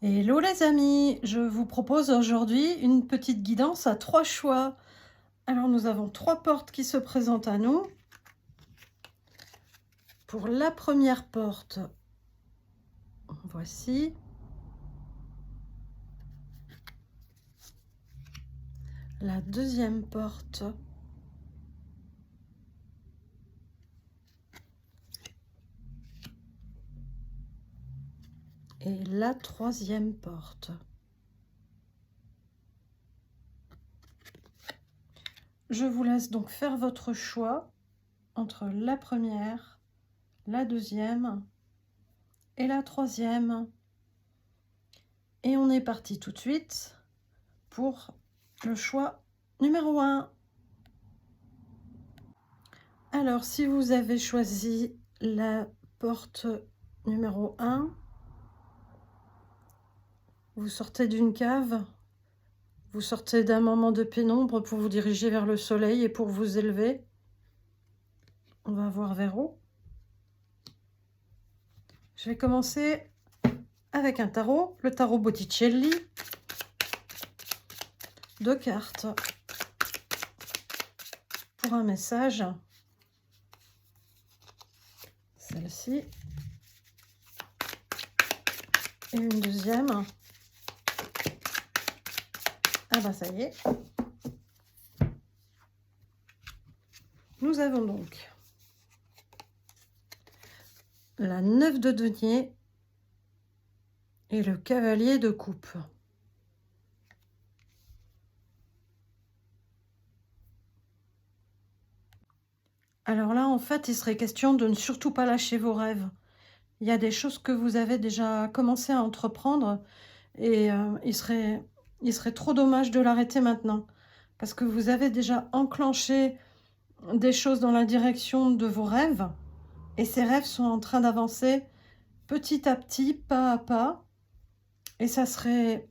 Hello les amis, je vous propose aujourd'hui une petite guidance à 3 choix. Alors nous avons 3 portes qui se présentent à nous. Pour la première porte, voici. La deuxième porte. Et la troisième porte. Je vous laisse donc faire votre choix entre la première, la deuxième et la troisième. Et on est parti tout de suite pour le choix numéro 1. Alors, si vous avez choisi la porte numéro 1, vous sortez d'une cave, vous sortez d'un moment de pénombre pour vous diriger vers le soleil et pour vous élever. On va voir vers où. Je vais commencer avec un tarot, le tarot Botticelli. 2 cartes pour un message. Celle-ci. Et une deuxième. Ah bah ça y est. Nous avons donc la 9 de denier et le cavalier de coupe. Alors là, en fait, il serait question de ne surtout pas lâcher vos rêves. Il y a des choses que vous avez déjà commencé à entreprendre et il serait trop dommage de l'arrêter maintenant. Parce que vous avez déjà enclenché des choses dans la direction de vos rêves et ces rêves sont en train d'avancer petit à petit, pas à pas. Et ça serait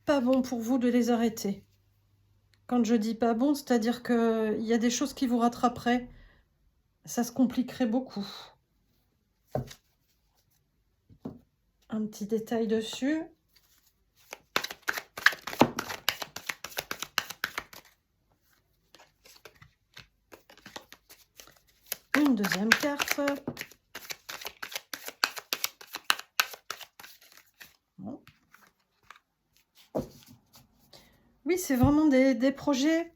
pas bon pour vous de les arrêter. Quand je dis pas bon, c'est-à-dire qu'il y a des choses qui vous rattraperaient. Ça se compliquerait beaucoup. Un petit détail dessus. Une deuxième carte. Bon. Oui, c'est vraiment des projets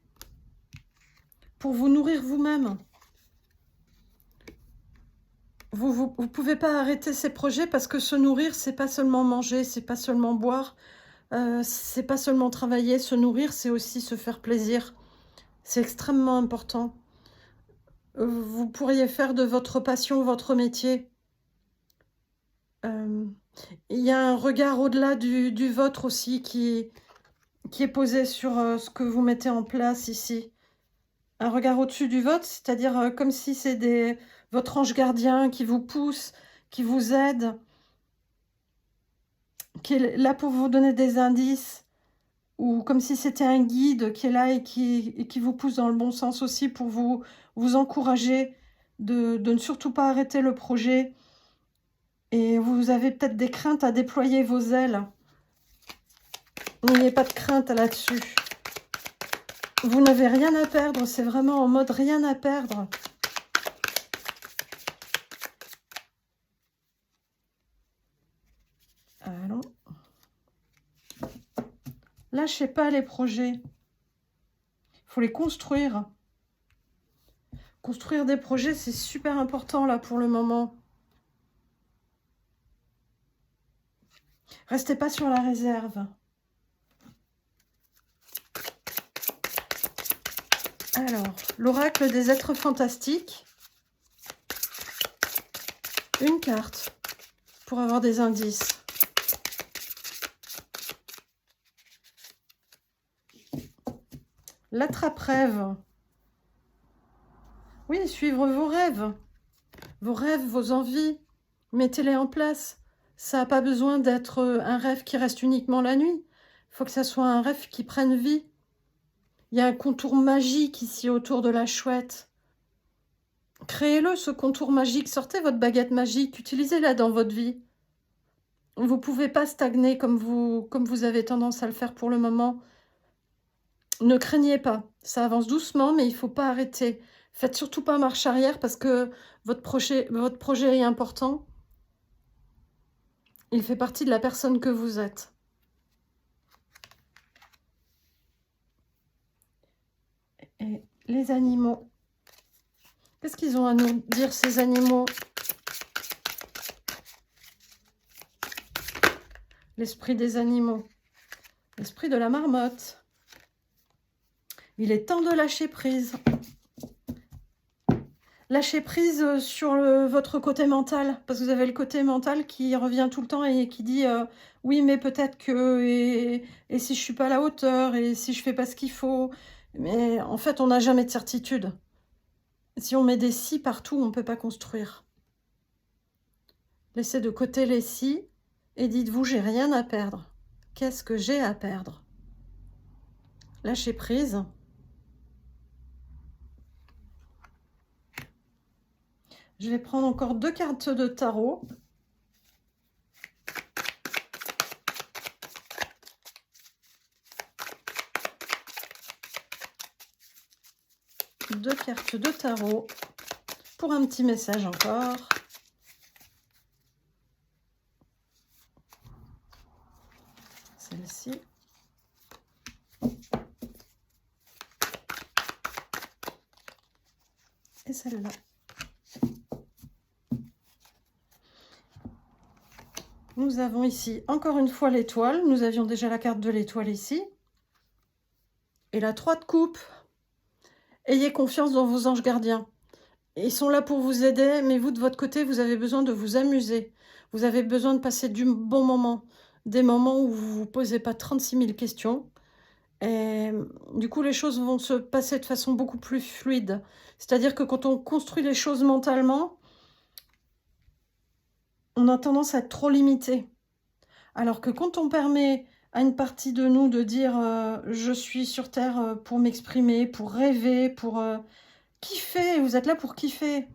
pour vous nourrir vous-même. Vous pouvez pas arrêter ces projets parce que se nourrir, c'est pas seulement manger, c'est pas seulement boire, c'est pas seulement travailler. Se nourrir, c'est aussi se faire plaisir. C'est extrêmement important. Vous pourriez faire de votre passion votre métier. Il y a un regard au-delà du vôtre aussi qui est posé sur ce que vous mettez en place ici. Un regard au-dessus du vôtre, c'est-à-dire comme si c'est votre ange gardien qui vous pousse, qui vous aide, qui est là pour vous donner des indices, ou comme si c'était un guide qui est là et qui vous pousse dans le bon sens aussi pour vous encourager de ne surtout pas arrêter le projet. Et vous avez peut-être des craintes à déployer vos ailes. N'ayez pas de crainte là-dessus. Vous n'avez rien à perdre, c'est vraiment en mode rien à perdre. Allons. Lâchez pas les projets. Il faut les construire. Construire des projets, c'est super important là pour le moment. Restez pas sur la réserve. Alors, l'oracle des êtres fantastiques. Une carte pour avoir des indices. L'attrape-rêve. Oui, suivre vos rêves. Vos rêves, vos envies. Mettez-les en place. Ça n'a pas besoin d'être un rêve qui reste uniquement la nuit. Il faut que ça soit un rêve qui prenne vie. Il y a un contour magique ici autour de la chouette. Créez-le, ce contour magique. Sortez votre baguette magique. Utilisez-la dans votre vie. Vous ne pouvez pas stagner comme vous avez tendance à le faire pour le moment. Ne craignez pas, ça avance doucement, mais il ne faut pas arrêter. Faites surtout pas marche arrière parce que votre projet est important. Il fait partie de la personne que vous êtes. Et les animaux, qu'est-ce qu'ils ont à nous dire, ces animaux? L'esprit des animaux, l'esprit de la marmotte. Il est temps de lâcher prise. Lâcher prise sur votre côté mental, parce que vous avez le côté mental qui revient tout le temps et qui dit oui, mais peut-être que, et si je suis pas à la hauteur, et si je fais pas ce qu'il faut. Mais en fait, on n'a jamais de certitude. Si on met des si partout, on ne peut pas construire. Laissez de côté les si et dites-vous, j'ai rien à perdre. Qu'est-ce que j'ai à perdre? Lâchez prise. Je vais prendre encore 2 cartes de tarot. Deux cartes de tarot pour un petit message encore. Celle-ci. Et celle-là. Nous avons ici encore une fois l'étoile. Nous avions déjà la carte de l'étoile ici. Et la 3 de coupe. Ayez confiance dans vos anges gardiens. Ils sont là pour vous aider, mais vous, de votre côté, vous avez besoin de vous amuser. Vous avez besoin de passer du bon moment. Des moments où vous ne vous posez pas 36 000 questions. Et du coup, les choses vont se passer de façon beaucoup plus fluide. C'est-à-dire que quand on construit les choses mentalement, on a tendance à être trop limité. Alors que quand on permet à une partie de nous de dire je suis sur Terre pour m'exprimer, pour rêver, pour kiffer, vous êtes là pour kiffer.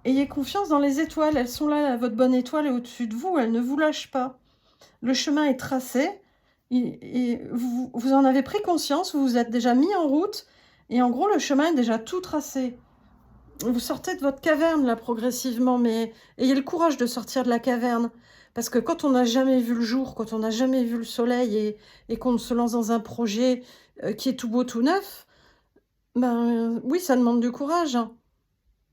Ayez confiance dans les étoiles, elles sont là, votre bonne étoile est au-dessus de vous, elle ne vous lâche pas. Le chemin est tracé, et vous en avez pris conscience, vous vous êtes déjà mis en route, et en gros le chemin est déjà tout tracé. Vous sortez de votre caverne là progressivement, mais ayez le courage de sortir de la caverne. Parce que quand on n'a jamais vu le jour, quand on n'a jamais vu le soleil et qu'on se lance dans un projet qui est tout beau, tout neuf, ben oui, ça demande du courage. Hein.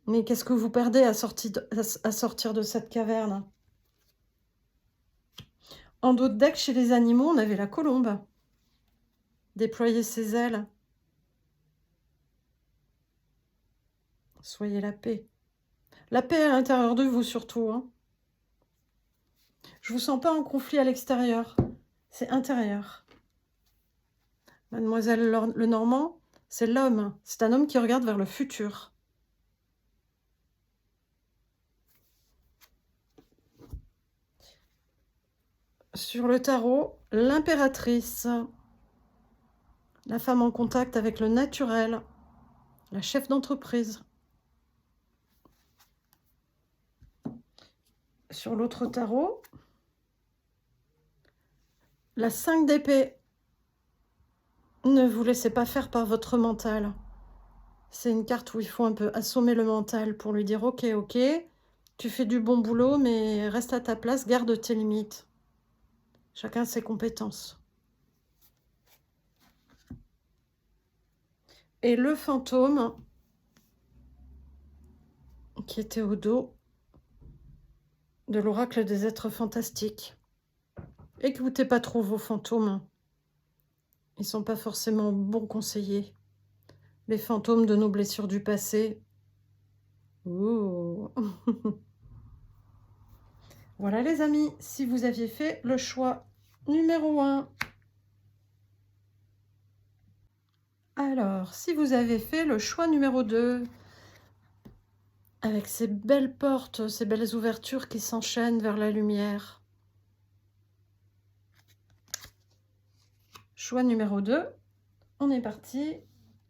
Mais qu'est-ce que vous perdez à sortir de cette caverne? En d'autres decks, chez les animaux, on avait la colombe. Déployer ses ailes. Soyez la paix. La paix à l'intérieur de vous surtout. Hein. Je vous sens pas en conflit à l'extérieur. C'est intérieur. Mademoiselle Lenormand, c'est l'homme. C'est un homme qui regarde vers le futur. Sur le tarot, l'impératrice. La femme en contact avec le naturel. La chef d'entreprise. Sur l'autre tarot, la 5 d'épée. Ne vous laissez pas faire par votre mental. C'est une carte où il faut un peu assommer le mental pour lui dire ok, tu fais du bon boulot, mais reste à ta place, garde tes limites. Chacun ses compétences. Et le fantôme qui était au dos de l'oracle des êtres fantastiques. Écoutez pas trop vos fantômes. Ils sont pas forcément bons conseillers. Les fantômes de nos blessures du passé. Ouh. Voilà les amis, si vous aviez fait le choix numéro 1. Alors, si vous avez fait le choix numéro 2, avec ces belles portes, ces belles ouvertures qui s'enchaînent vers la lumière. Choix numéro 2, on est parti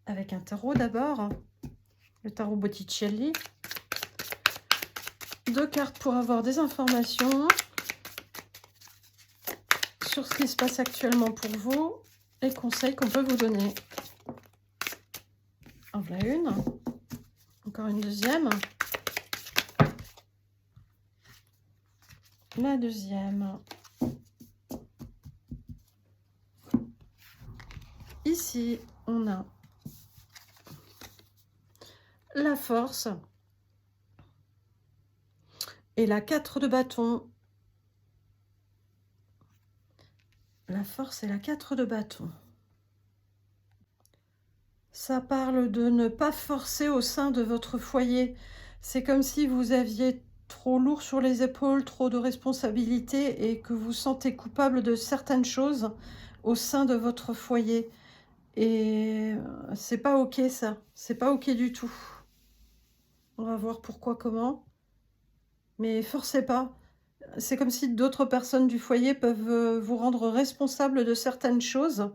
avec un tarot d'abord, le tarot Botticelli. 2 cartes pour avoir des informations. sur ce qui se passe actuellement pour vous, les conseils qu'on peut vous donner. En voilà une. Encore une deuxième. La deuxième. Ici, on a la force et la 4 de bâton. La force et la 4 de bâton. Ça parle de ne pas forcer au sein de votre foyer. C'est comme si vous aviez trop lourd sur les épaules, trop de responsabilités et que vous sentez coupable de certaines choses au sein de votre foyer. Et c'est pas ok ça, c'est pas ok du tout. On va voir pourquoi, comment. Mais forcez pas. C'est comme si d'autres personnes du foyer peuvent vous rendre responsable de certaines choses.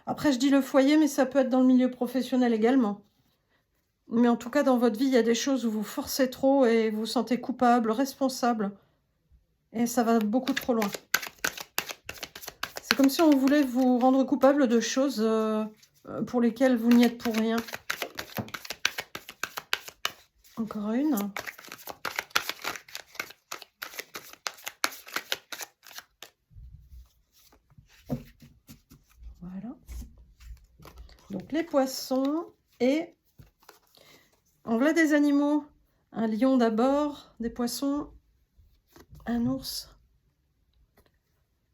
Après, je dis le foyer, mais ça peut être dans le milieu professionnel également. Mais en tout cas, dans votre vie, il y a des choses où vous forcez trop et vous vous sentez coupable, responsable. Et ça va beaucoup trop loin. C'est comme si on voulait vous rendre coupable de choses pour lesquelles vous n'y êtes pour rien. Encore une. Voilà. Donc les poissons et... En voilà des animaux. Un lion d'abord, des poissons, un ours.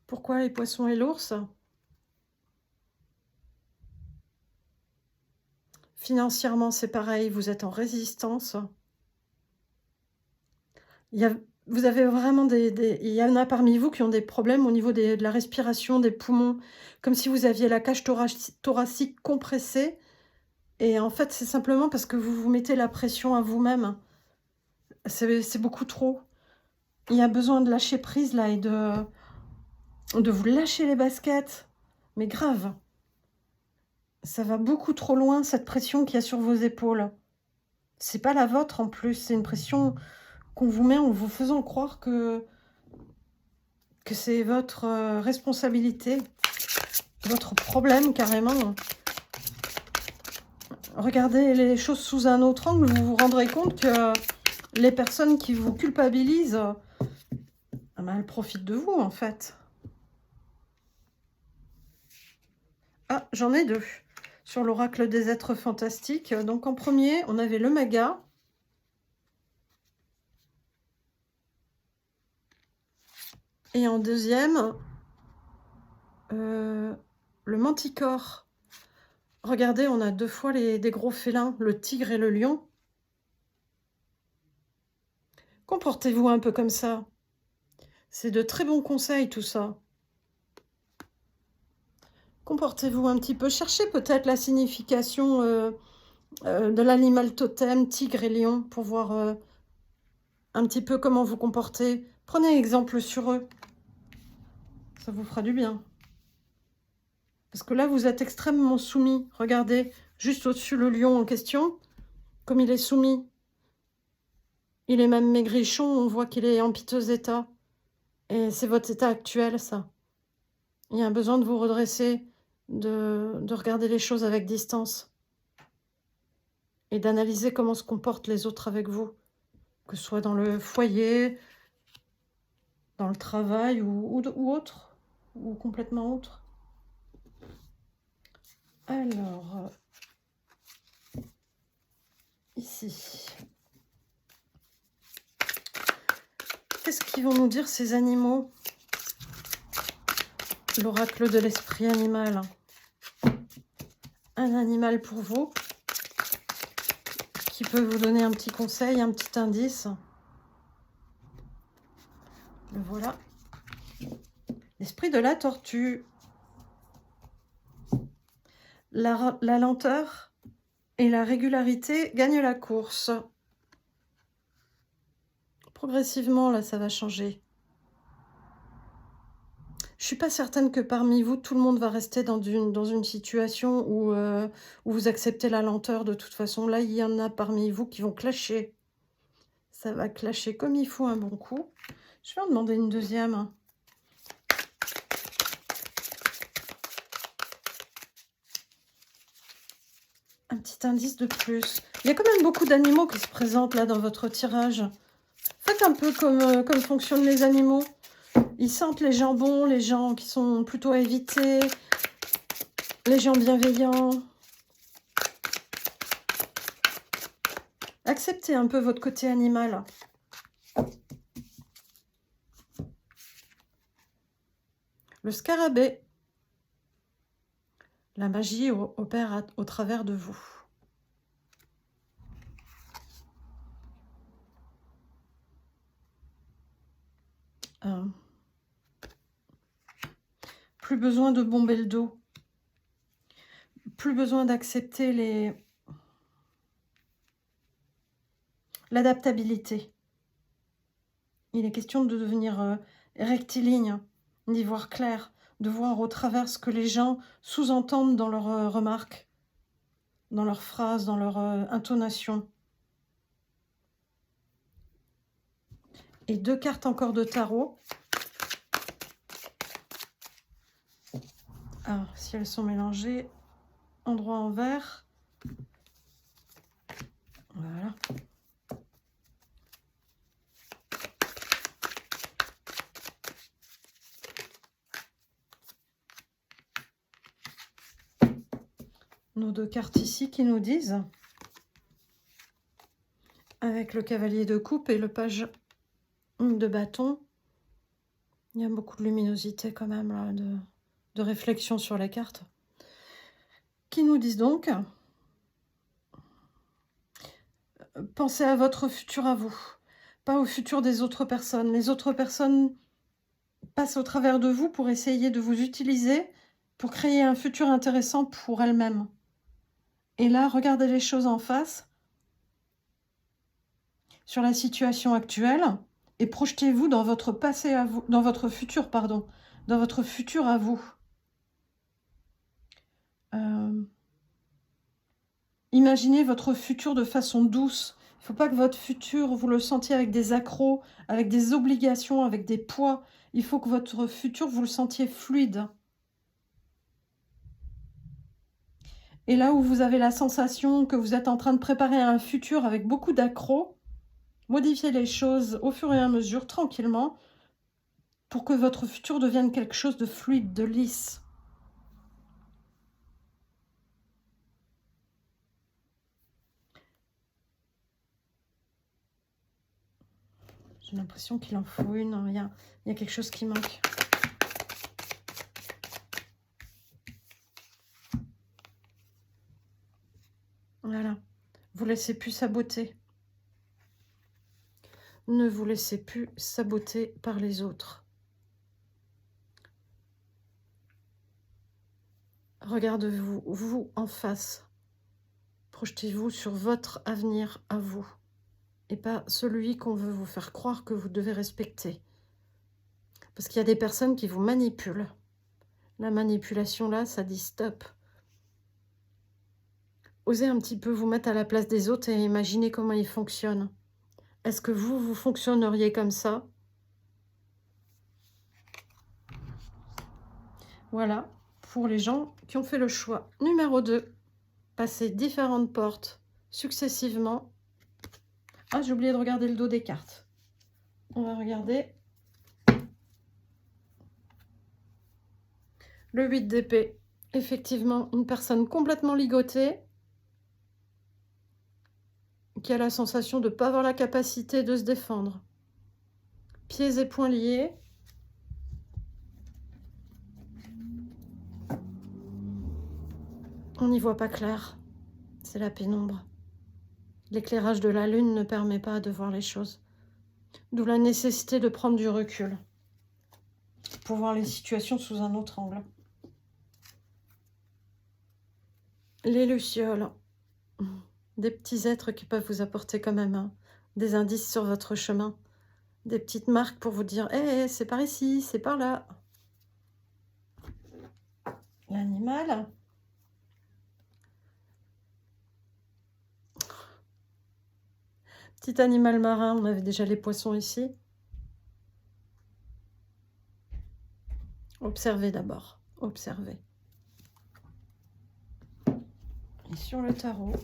Pourquoi les poissons et l'ours? Financièrement, c'est pareil, vous êtes en résistance. Vous avez vraiment il y en a parmi vous qui ont des problèmes au niveau de la respiration, des poumons, comme si vous aviez la cage thoracique compressée. Et en fait, c'est simplement parce que vous vous mettez la pression à vous-même. C'est beaucoup trop. Il y a besoin de lâcher prise là et de vous lâcher les baskets. Mais grave. Ça va beaucoup trop loin, cette pression qu'il y a sur vos épaules. C'est pas la vôtre en plus, c'est une pression qu'on vous met en vous faisant croire que c'est votre responsabilité, votre problème carrément. Regardez les choses sous un autre angle, vous vous rendrez compte que les personnes qui vous culpabilisent, elles profitent de vous en fait. Ah, j'en ai deux sur l'oracle des êtres fantastiques. Donc en premier, on avait le maga. Et en deuxième, le manticore. Regardez, on a deux fois des gros félins, le tigre et le lion. Comportez-vous un peu comme ça. C'est de très bons conseils tout ça. Comportez-vous un petit peu. Cherchez peut-être la signification de l'animal totem, tigre et lion, pour voir un petit peu comment vous comportez. Prenez exemple sur eux. Ça vous fera du bien. Parce que là, vous êtes extrêmement soumis. Regardez, juste au-dessus le lion en question, comme il est soumis. Il est même maigrichon, on voit qu'il est en piteux état. Et c'est votre état actuel, ça. Il y a un besoin de vous redresser, de regarder les choses avec distance. Et d'analyser comment se comportent les autres avec vous. Que ce soit dans le foyer, dans le travail ou autre, ou complètement autre. Alors, ici. Qu'est-ce qu'ils vont nous dire ces animaux? L'oracle de l'esprit animal. Un animal pour vous qui peut vous donner un petit conseil, un petit indice. Le voilà. L'esprit de la tortue. La lenteur et la régularité gagnent la course. Progressivement, là, ça va changer. Je ne suis pas certaine que parmi vous, tout le monde va rester dans une situation où vous acceptez la lenteur de toute façon. Là, il y en a parmi vous qui vont clasher. Ça va clasher comme il faut un bon coup. Je vais en demander une deuxième. Un petit indice de plus. Il y a quand même beaucoup d'animaux qui se présentent là dans votre tirage. Faites un peu comme fonctionnent les animaux. Ils sentent les gens bons, les gens qui sont plutôt à éviter, les gens bienveillants. Acceptez un peu votre côté animal. Le scarabée. La magie opère au travers de vous. Plus besoin de bomber le dos. Plus besoin d'accepter l'adaptabilité. Il est question de devenir rectiligne, d'y voir clair, de voir au travers ce que les gens sous-entendent dans leurs remarques, dans leurs phrases, dans leur intonation. Et 2 cartes encore de tarot. Alors, si elles sont mélangées, endroit envers. Voilà. Nos 2 cartes ici qui nous disent, avec le cavalier de coupe et le page de bâton, il y a beaucoup de luminosité quand même, là, de réflexion sur les cartes, qui nous disent donc, pensez à votre futur à vous, pas au futur des autres personnes. Les autres personnes passent au travers de vous pour essayer de vous utiliser, pour créer un futur intéressant pour elles-mêmes. Et là, regardez les choses en face, sur la situation actuelle, et projetez-vous dans votre passé à vous, dans votre futur, pardon, dans votre futur à vous. Imaginez votre futur de façon douce. Il ne faut pas que votre futur, vous le sentiez avec des accros, avec des obligations, avec des poids. Il faut que votre futur, vous le sentiez fluide. Et là où vous avez la sensation que vous êtes en train de préparer un futur avec beaucoup d'accros, modifiez les choses au fur et à mesure, tranquillement, pour que votre futur devienne quelque chose de fluide, de lisse. J'ai l'impression qu'il en faut une. Il y a quelque chose qui manque. Voilà. Vous laissez plus saboter. Ne vous laissez plus saboter par les autres. Regardez-vous, vous en face. Projetez-vous sur votre avenir à vous. Et pas celui qu'on veut vous faire croire que vous devez respecter. Parce qu'il y a des personnes qui vous manipulent. La manipulation là, ça dit stop. Osez un petit peu vous mettre à la place des autres et imaginer comment ils fonctionnent. Est-ce que vous fonctionneriez comme ça? Voilà, pour les gens qui ont fait le choix. Numéro 2, passer différentes portes successivement. Ah, j'ai oublié de regarder le dos des cartes. On va regarder le 8 d'épée. Effectivement, une personne complètement ligotée, qui a la sensation de ne pas avoir la capacité de se défendre. Pieds et poings liés. On n'y voit pas clair. C'est la pénombre. L'éclairage de la lune ne permet pas de voir les choses. D'où la nécessité de prendre du recul pour voir les situations sous un autre angle. Les lucioles. Des petits êtres qui peuvent vous apporter quand même des indices sur votre chemin. Des petites marques pour vous dire « Hé, c'est par ici, c'est par là ». L'animal. Petit animal marin, on avait déjà les poissons ici. Observez d'abord, observez. Et sur le tarot,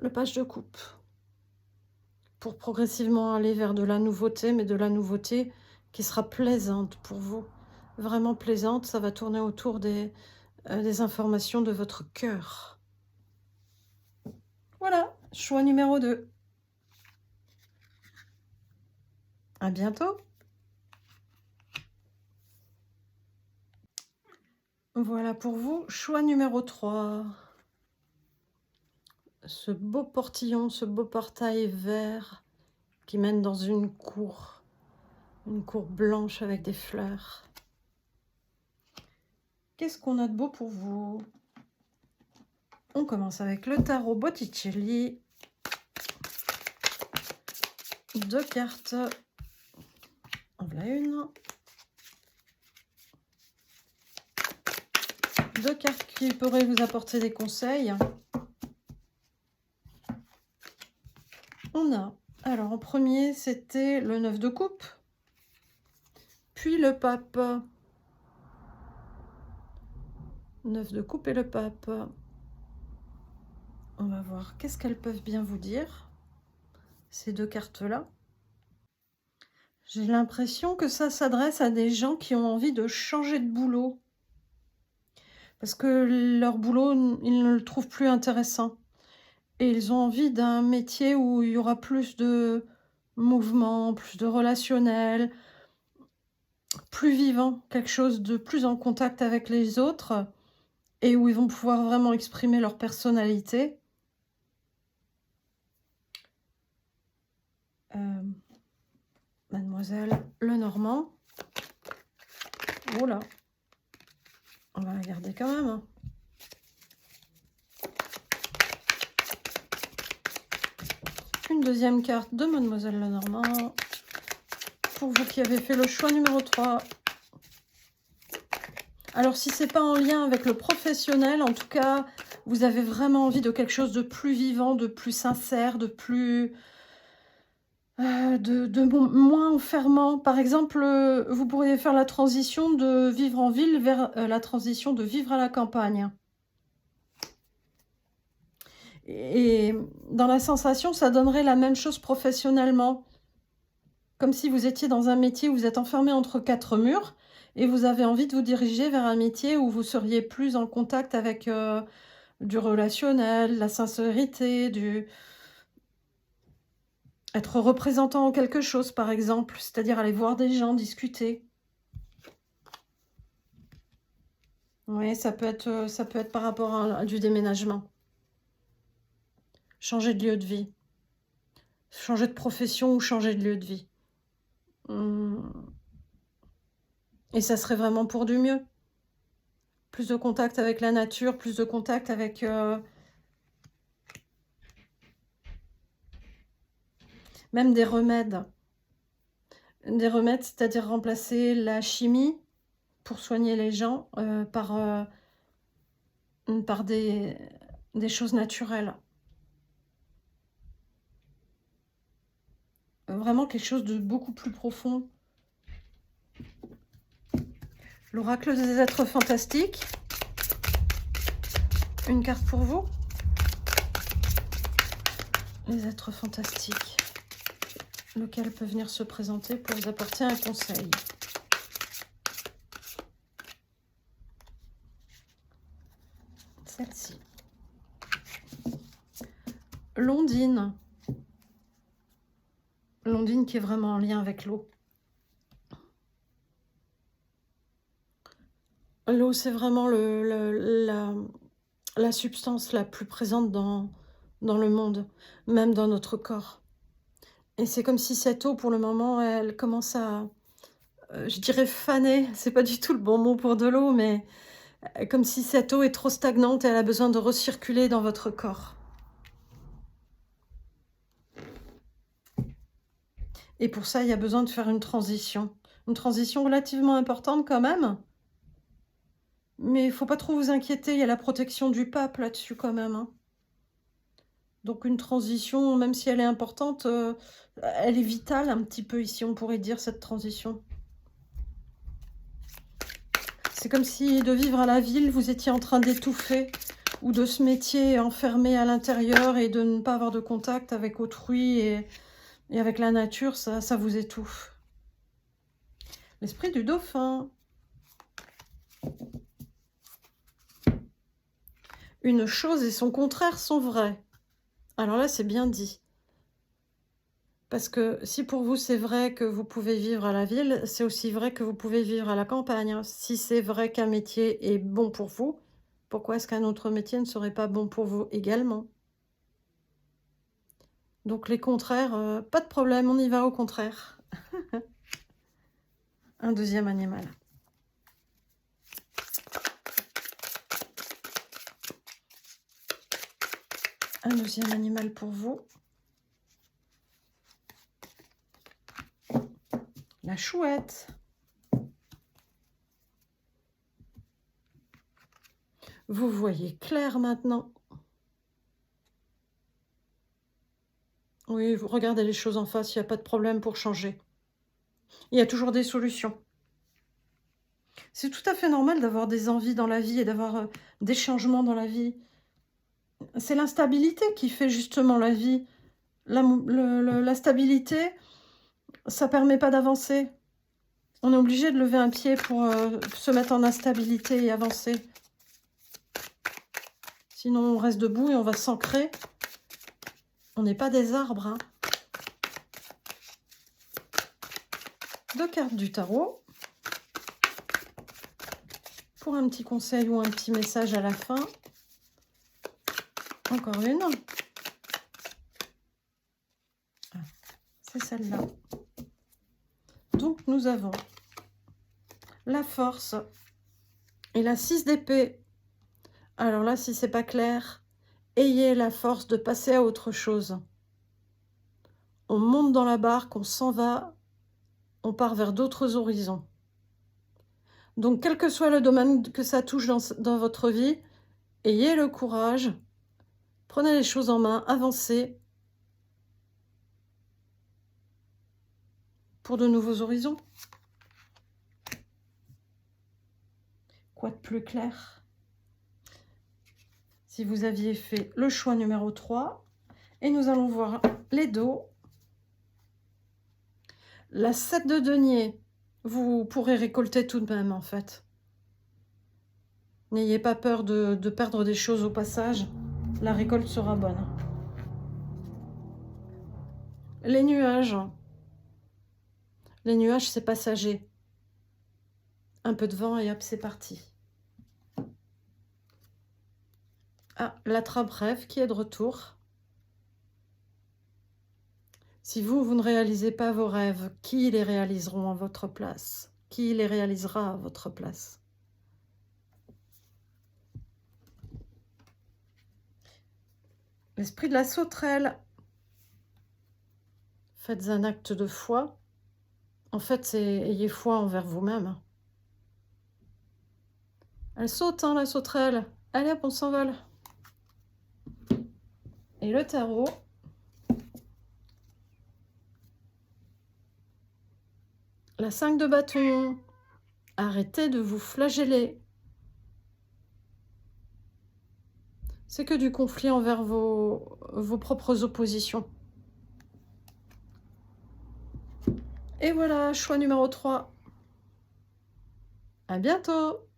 le page de coupe. Pour progressivement aller vers de la nouveauté, mais de la nouveauté qui sera plaisante pour vous. Vraiment plaisante, ça va tourner autour des informations de votre cœur. Voilà, choix numéro 2. À bientôt. Voilà pour vous, choix numéro 3. Ce beau portillon, ce beau portail vert qui mène dans une cour blanche avec des fleurs. Qu'est-ce qu'on a de beau pour vous? On commence avec le tarot Botticelli. 2 cartes. En voilà une. 2 cartes qui pourraient vous apporter des conseils. On a, alors en premier, c'était le 9 de coupe, puis le pape. 9 de coupe et le pape. On va voir qu'est-ce qu'elles peuvent bien vous dire, ces 2 cartes-là. J'ai l'impression que ça s'adresse à des gens qui ont envie de changer de boulot. Parce que leur boulot, ils ne le trouvent plus intéressant. Et ils ont envie d'un métier où il y aura plus de mouvement, plus de relationnel, plus vivant, quelque chose de plus en contact avec les autres et où ils vont pouvoir vraiment exprimer leur personnalité. Mademoiselle Lenormand. Oh là, on va la garder quand même. Une deuxième carte de Mademoiselle Lenormand. Pour vous qui avez fait le choix numéro 3. Alors, si c'est pas en lien avec le professionnel, en tout cas, vous avez vraiment envie de quelque chose de plus vivant, de plus sincère, de plus... moins enfermant. Par exemple, vous pourriez faire la transition de vivre en ville vers la transition de vivre à la campagne. Et dans la sensation, ça donnerait la même chose professionnellement. Comme si vous étiez dans un métier où vous êtes enfermé entre 4 murs et vous avez envie de vous diriger vers un métier où vous seriez plus en contact avec du relationnel, la sincérité, être représentant en quelque chose, par exemple, c'est-à-dire aller voir des gens, discuter. Oui, ça peut être par rapport à du déménagement. Changer de lieu de vie. Changer de profession ou changer de lieu de vie. Et ça serait vraiment pour du mieux. Plus de contact avec la nature, plus de contact avec... même des remèdes. Des remèdes, c'est-à-dire remplacer la chimie pour soigner les gens par des choses naturelles. Vraiment quelque chose de beaucoup plus profond. L'oracle des êtres fantastiques. Une carte pour vous. Les êtres fantastiques. Lequel peut venir se présenter pour vous apporter un conseil. Celle-ci. L'ondine. L'ondine qui est vraiment en lien avec l'eau. L'eau, c'est vraiment la substance la plus présente dans le monde, même dans notre corps. Et c'est comme si cette eau, pour le moment, elle commence à, je dirais faner, c'est pas du tout le bon mot pour de l'eau, mais comme si cette eau est trop stagnante et elle a besoin de recirculer dans votre corps. Et pour ça, il y a besoin de faire une transition relativement importante quand même. Mais il ne faut pas trop vous inquiéter, il y a la protection du pape là-dessus quand même. Hein. Donc une transition, même si elle est importante, elle est vitale un petit peu ici, on pourrait dire, cette transition. C'est comme si de vivre à la ville, vous étiez en train d'étouffer ou de ce métier enfermé à l'intérieur et de ne pas avoir de contact avec autrui et avec la nature, ça vous étouffe. L'esprit du dauphin. Une chose et son contraire sont vrais. Alors là, c'est bien dit. Parce que si pour vous, c'est vrai que vous pouvez vivre à la ville, c'est aussi vrai que vous pouvez vivre à la campagne. Si c'est vrai qu'un métier est bon pour vous, pourquoi est-ce qu'un autre métier ne serait pas bon pour vous également? Donc les contraires, pas de problème, on y va au contraire. Un deuxième animal. Un deuxième animal pour vous. La chouette. Vous voyez clair maintenant. Oui, vous regardez les choses en face, il n'y a pas de problème pour changer. Il y a toujours des solutions. C'est tout à fait normal d'avoir des envies dans la vie et d'avoir des changements dans la vie. C'est l'instabilité qui fait justement la vie. La stabilité, ça permet pas d'avancer. On est obligé de lever un pied pour se mettre en instabilité et avancer. Sinon, on reste debout et on va s'ancrer. On n'est pas des arbres. Hein. 2 cartes du tarot. Pour un petit conseil ou un petit message à la fin. Encore une. Ah, c'est celle-là. Donc, nous avons la force et la 6 d'épée. Alors là, si c'est pas clair, ayez la force de passer à autre chose. On monte dans la barque, on s'en va, on part vers d'autres horizons. Donc, quel que soit le domaine que ça touche dans votre vie, ayez le courage, prenez les choses en main, avancez pour de nouveaux horizons. Quoi de plus clair? Si vous aviez fait le choix numéro 3, et nous allons voir les dos. La 7 de denier, vous pourrez récolter tout de même en fait. N'ayez pas peur de perdre des choses au passage, la récolte sera bonne. Les nuages c'est passager. Un peu de vent et hop, c'est parti. Ah, la trappe-rêve qui est de retour. Si vous ne réalisez pas vos rêves, qui les réaliseront à votre place? Qui les réalisera à votre place? L'esprit de la sauterelle. Faites un acte de foi. En fait, c'est ayez foi envers vous-même. Elle saute, hein, la sauterelle. Allez hop, on s'envole. Et le tarot. La 5 de bâton. Arrêtez de vous flageller. C'est que du conflit envers vos propres oppositions. Et voilà, choix numéro 3. À bientôt!